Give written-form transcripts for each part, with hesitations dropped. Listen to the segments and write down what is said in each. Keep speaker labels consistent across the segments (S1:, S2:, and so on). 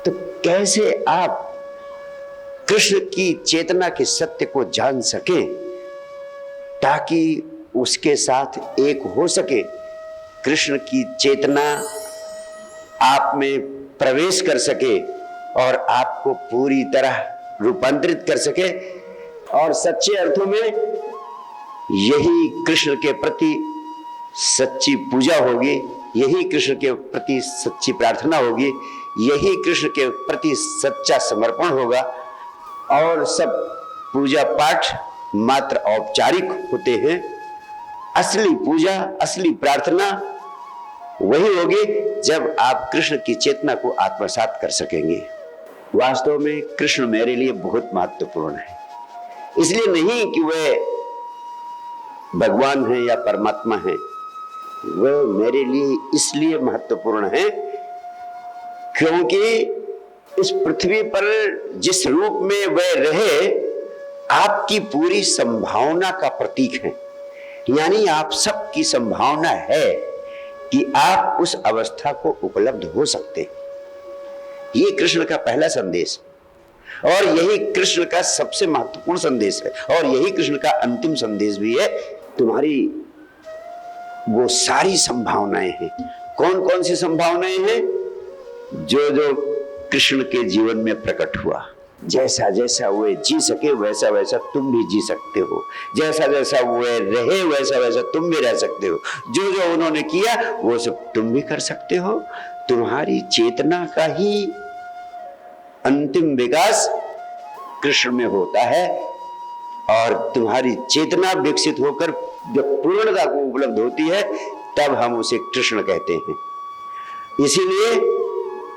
S1: तो कैसे आप कृष्ण की चेतना के सत्य को जान सके ताकि उसके साथ एक हो सके, कृष्ण की चेतना आप में प्रवेश कर सके और आपको पूरी तरह रूपांतरित कर सके, और सच्चे अर्थों में यही कृष्ण के प्रति सच्ची पूजा होगी, यही कृष्ण के प्रति सच्ची प्रार्थना होगी, यही कृष्ण के प्रति सच्चा समर्पण होगा। और सब पूजा पाठ मात्र औपचारिक होते हैं। असली पूजा, असली प्रार्थना वही होगी जब आप कृष्ण की चेतना को आत्मसात कर सकेंगे। वास्तव में कृष्ण मेरे लिए बहुत महत्वपूर्ण है, इसलिए नहीं कि वह भगवान है या परमात्मा है, वह मेरे लिए इसलिए महत्वपूर्ण है क्योंकि इस पृथ्वी पर जिस रूप में वह रहे आपकी पूरी संभावना का प्रतीक है। यानी आप सबकी संभावना है कि आप उस अवस्था को उपलब्ध हो सकते। ये कृष्ण का पहला संदेश और यही कृष्ण का सबसे महत्वपूर्ण संदेश है, और यही कृष्ण का अंतिम संदेश भी है। तुम्हारी वो सारी संभावनाएं हैं। कौन कौन सी संभावनाएं हैं? जो जो कृष्ण के जीवन में प्रकट हुआ, जैसा जैसा वे जी सके वैसा वैसा तुम भी जी सकते हो, जैसा जैसा वे रहे वैसा वैसा तुम भी रह सकते हो, जो जो उन्होंने किया वो सब तुम भी कर सकते हो। तुम्हारी चेतना का ही अंतिम विकास कृष्ण में होता है, और तुम्हारी चेतना विकसित होकर जब पूर्णता को उपलब्ध होती है तब हम उसे कृष्ण कहते हैं। इसीलिए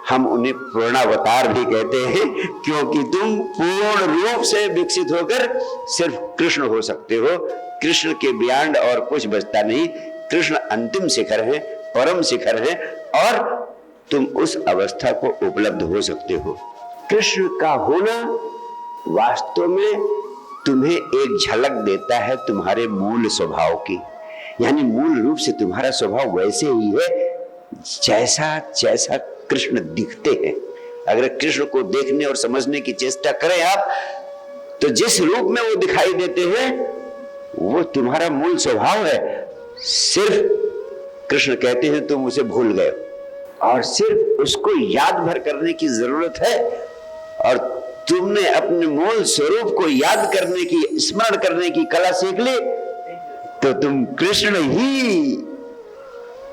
S1: हम उन्हें पूर्णावतार भी कहते हैं, क्योंकि तुम पूर्ण रूप से विकसित होकर सिर्फ कृष्ण हो सकते हो। कृष्ण के बियॉन्ड और कुछ बचता नहीं। कृष्ण अंतिम शिखर है, परम शिखर है, और तुम उस अवस्था को उपलब्ध हो सकते हो। कृष्ण का होना वास्तव में तुम्हें एक झलक देता है तुम्हारे मूल स्वभाव की। यानी मूल रूप से तुम्हारा स्वभाव वैसे ही है जैसा जैसा कृष्ण दिखते हैं। अगर कृष्ण को देखने और समझने की चेष्टा करें आप, तो जिस रूप में वो दिखाई देते हैं वो तुम्हारा मूल स्वभाव है। सिर्फ कृष्ण कहते हैं तुम उसे भूल गए, और सिर्फ उसको याद भर करने की जरूरत है, और तुमने अपने मूल स्वरूप को याद करने की, स्मरण करने की कला सीख ली, तो तुम कृष्ण ही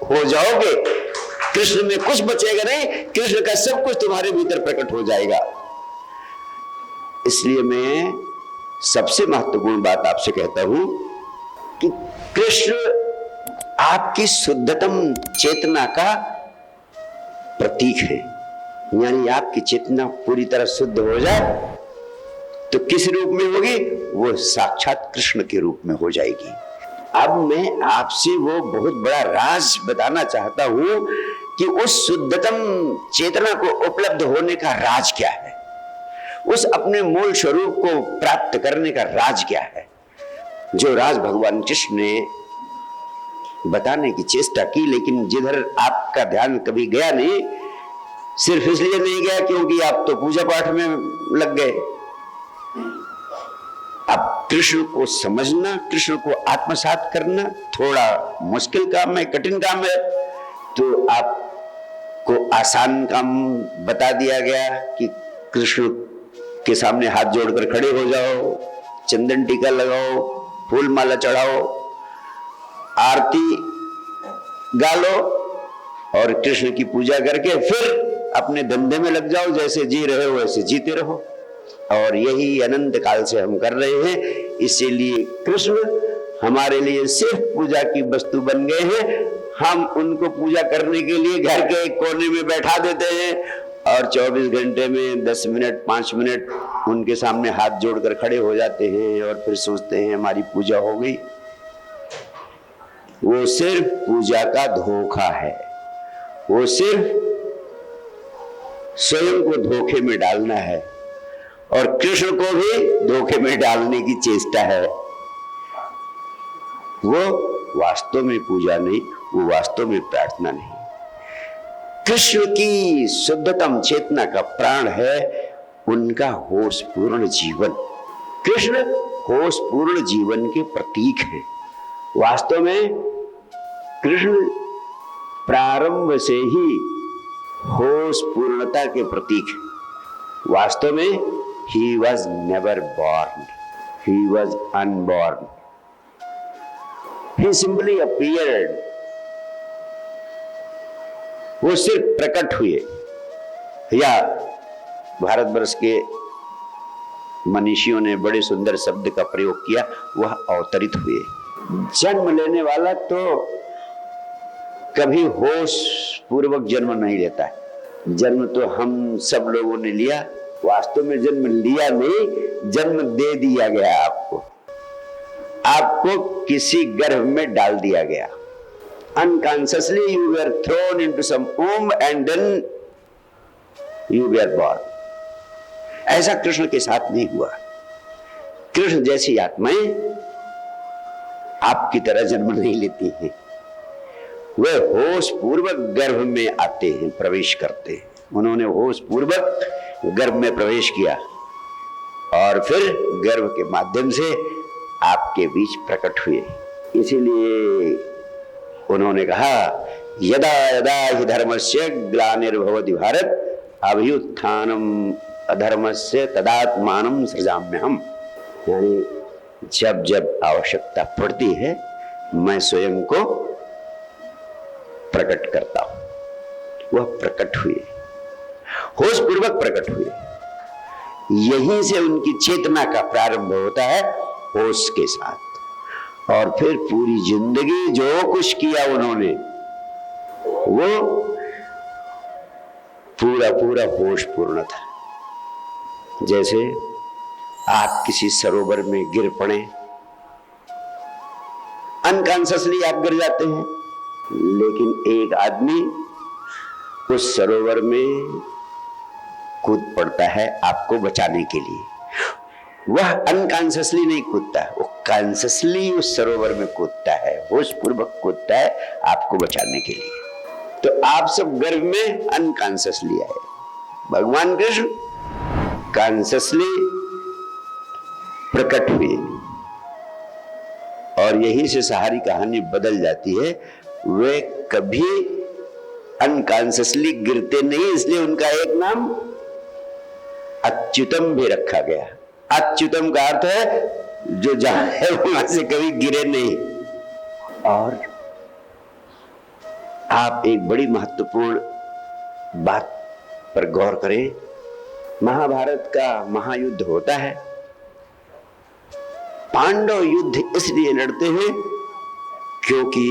S1: हो जाओगे। कृष्ण में कुछ बचेगा नहीं, कृष्ण का सब कुछ तुम्हारे भीतर प्रकट हो जाएगा। इसलिए मैं सबसे महत्वपूर्ण बात आपसे कहता हूं कि कृष्ण आपकी शुद्धतम चेतना का प्रतीक है। यानी आपकी चेतना पूरी तरह शुद्ध हो जाए तो किस रूप में होगी? वो साक्षात कृष्ण के रूप में हो जाएगी। अब मैं आपसे वो बहुत बड़ा राज बताना चाहता हूं कि उस शुद्धतम चेतना को उपलब्ध होने का राज क्या है, उस अपने मूल स्वरूप को प्राप्त करने का राज क्या है, जो राज भगवान कृष्ण ने बताने की चेष्टा की, लेकिन जिधर आपका ध्यान कभी गया नहीं। सिर्फ इसलिए नहीं गया क्योंकि आप तो पूजा पाठ में लग गए। अब कृष्ण को समझना, कृष्ण को आत्मसात करना थोड़ा मुश्किल काम है, कठिन काम है। तो आपको आसान काम बता दिया गया कि कृष्ण के सामने हाथ जोड़कर खड़े हो जाओ, चंदन टीका लगाओ, फूल माला चढ़ाओ, आरती गा लो और कृष्ण की पूजा करके फिर अपने धंधे में लग जाओ, जैसे जी रहे हो वैसे जीते रहो। और यही अनंत काल से हम कर रहे हैं। इसीलिए कृष्ण हमारे लिए सिर्फ पूजा की वस्तु बन गए हैं। हम उनको पूजा करने के लिए घर के एक कोने में बैठा देते हैं और 24 घंटे में 10 मिनट 5 मिनट उनके सामने हाथ जोड़कर खड़े हो जाते हैं और फिर सोचते हैं हमारी पूजा हो गई। वो सिर्फ पूजा का धोखा है। वो सिर्फ स्वयं को धोखे में डालना है और कृष्ण को भी धोखे में डालने की चेष्टा है। वो वास्तव में पूजा नहीं, वो वास्तव में प्रार्थना नहीं। कृष्ण की शुद्धतम चेतना का प्राण है उनका होश पूर्ण जीवन। कृष्ण होश पूर्ण जीवन के प्रतीक हैं। वास्तव में कृष्ण प्रारंभ से ही होश पूर्णता के प्रतीक है। वास्तव में he was never born, he was unborn, he simply appeared। वो सिर्फ प्रकट हुए, या भारतवर्ष के मनीषियों ने बड़े सुंदर शब्द का प्रयोग किया, वह अवतरित हुए। जन्म लेने वाला तो कभी होश पूर्वक जन्म नहीं लेता है। जन्म तो हम सब लोगों ने लिया, वास्तव में जन्म लिया नहीं, जन्म दे दिया गया। आपको किसी गर्भ में डाल दिया गया। Unconsciously you were thrown into some womb and then you were born। ऐसा कृष्ण के साथ नहीं हुआ। कृष्ण जैसी आत्माएं आपकी तरह जन्म नहीं लेती हैं। वे होश पूर्वक गर्भ में आते हैं, प्रवेश करते हैं। उन्होंने होश पूर्वक गर्भ में प्रवेश किया और फिर गर्भ के माध्यम से आपके बीच प्रकट हुए। इसीलिए उन्होंने कहा, यदा यदा हि धर्मस्य ग्लानिर्भवति भारत अभ्युत्थानम अधर्मस्य तदात्मानं सृजाम्यहम्। यानी जब जब आवश्यकता पड़ती है मैं स्वयं को प्रकट करता हूं। वह प्रकट हुए, होश पूर्वक प्रकट हुए। यहीं से उनकी चेतना का प्रारंभ होता है, होश के साथ। और फिर पूरी जिंदगी जो कुछ किया उन्होंने वो पूरा पूरा होश पूर्ण था। जैसे आप किसी सरोवर में गिर पड़े, अनकॉन्शियसली आप गिर जाते हैं, लेकिन एक आदमी उस सरोवर में कूद पड़ता है आपको बचाने के लिए। वह अनकॉन्शियसली नहीं कूदता, वो कॉन्शियसली उस सरोवर में कूदता है, होश पूर्वक कूदता है आपको बचाने के लिए। तो आप सब गर्भ में अनकॉन्शियसली आए, भगवान कृष्ण कॉन्शियसली प्रकट हुए। और यही से सारी कहानी बदल जाती है। वे कभी अनकॉन्शियसली गिरते नहीं, इसलिए उनका एक नाम अच्युतम भी रखा गया। अच्युतम का अर्थ है जो जहां है वहां से कभी गिरे नहीं। और आप एक बड़ी महत्वपूर्ण बात पर गौर करें। महाभारत का महायुद्ध होता है, पांडव युद्ध इसलिए लड़ते हैं क्योंकि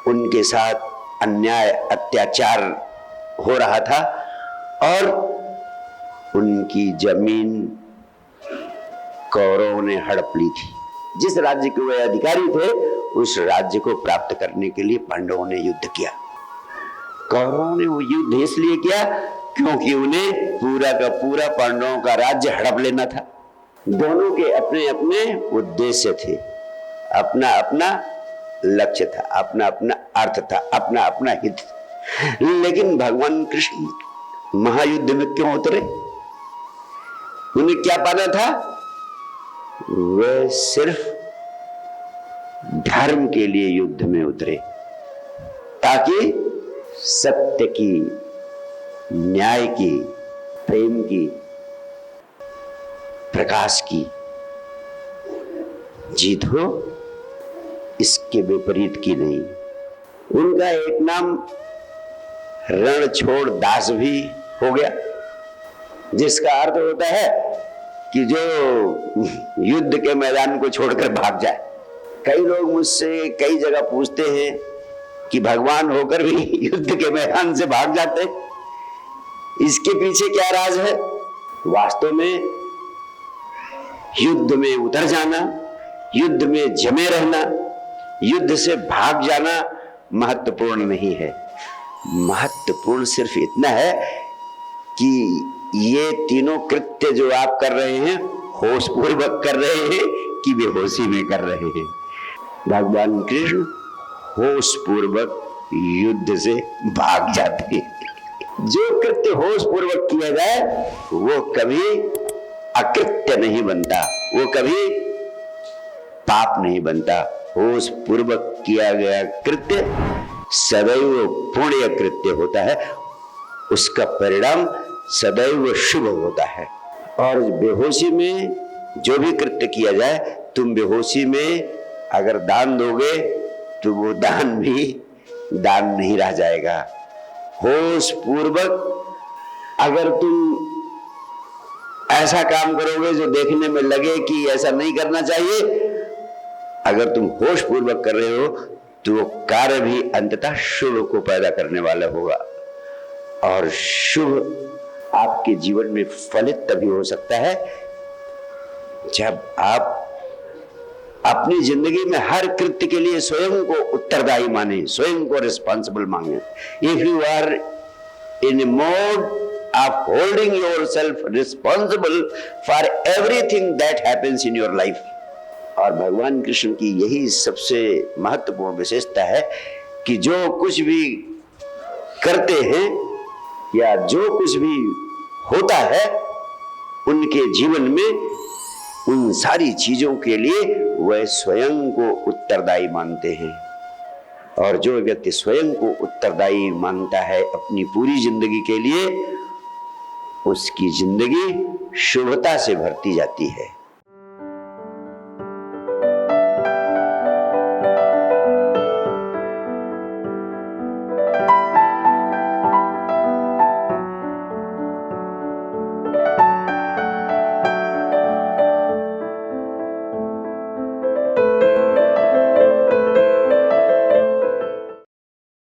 S1: उनके साथ अन्याय अत्याचार हो रहा था और उनकी जमीन कौरवों ने हड़प ली थी। जिस राज्य के वे अधिकारी थे उस राज्य को प्राप्त करने के लिए पांडवों ने युद्ध किया। कौरवों ने वो युद्ध इसलिए किया क्योंकि उन्हें पूरा का पूरा पांडवों का राज्य हड़प लेना था। दोनों के अपने अपने उद्देश्य थे, अपना अपना लक्ष्य था, अपना अपना अर्थ था, अपना अपना हित। लेकिन भगवान कृष्ण महायुद्ध में क्यों उतरे? उन्हें क्या पाना था? वे सिर्फ धर्म के लिए युद्ध में उतरे, ताकि सत्य की, न्याय की, प्रेम की, प्रकाश की जीत हो, इसके विपरीत की नहीं। उनका एक नाम रण छोड़ दास भी हो गया, जिसका अर्थ होता है कि जो युद्ध के मैदान को छोड़कर भाग जाए। कई लोग मुझसे कई जगह पूछते हैं कि भगवान होकर भी युद्ध के मैदान से भाग जाते, इसके पीछे क्या राज है? वास्तव में युद्ध में उतर जाना, युद्ध में जमे रहना, युद्ध से भाग जाना महत्वपूर्ण नहीं है। महत्वपूर्ण सिर्फ इतना है कि ये तीनों कृत्य जो आप कर रहे हैं होश पूर्वक कर रहे हैं कि बेहोशी में कर रहे हैं। भगवान कृष्ण होश पूर्वक युद्ध से भाग जाते हैं। जो कृत्य होश पूर्वक किया जाए वो कभी अकृत्य नहीं बनता, वो कभी पाप नहीं बनता। होश पूर्वक किया गया कृत्य सदैव पुण्य कृत्य होता है, उसका परिणाम सदैव शुभ होता है। और बेहोशी में जो भी कृत्य किया जाए, तुम बेहोशी में अगर दान दोगे तो वो दान भी दान नहीं रह जाएगा। होश पूर्वक अगर तुम ऐसा काम करोगे जो देखने में लगे कि ऐसा नहीं करना चाहिए, अगर तुम होश पूर्वक कर रहे हो तो वो कार्य भी अंततः शुभ को पैदा करने वाला होगा। और शुभ आपके जीवन में फलित तभी हो सकता है जब आप अपनी जिंदगी में हर कृत्य के लिए स्वयं को उत्तरदायी माने, स्वयं को रिस्पॉन्सिबल मांगे। If you are in a mode of holding yourself responsible for everything that happens in your life. और भगवान कृष्ण की यही सबसे महत्वपूर्ण विशेषता है कि जो कुछ भी करते हैं या जो कुछ भी होता है उनके जीवन में, उन सारी चीजों के लिए वह स्वयं को उत्तरदायी मानते हैं। और जो व्यक्ति स्वयं को उत्तरदायी मानता है अपनी पूरी जिंदगी के लिए, उसकी जिंदगी शुभता से भरती जाती है।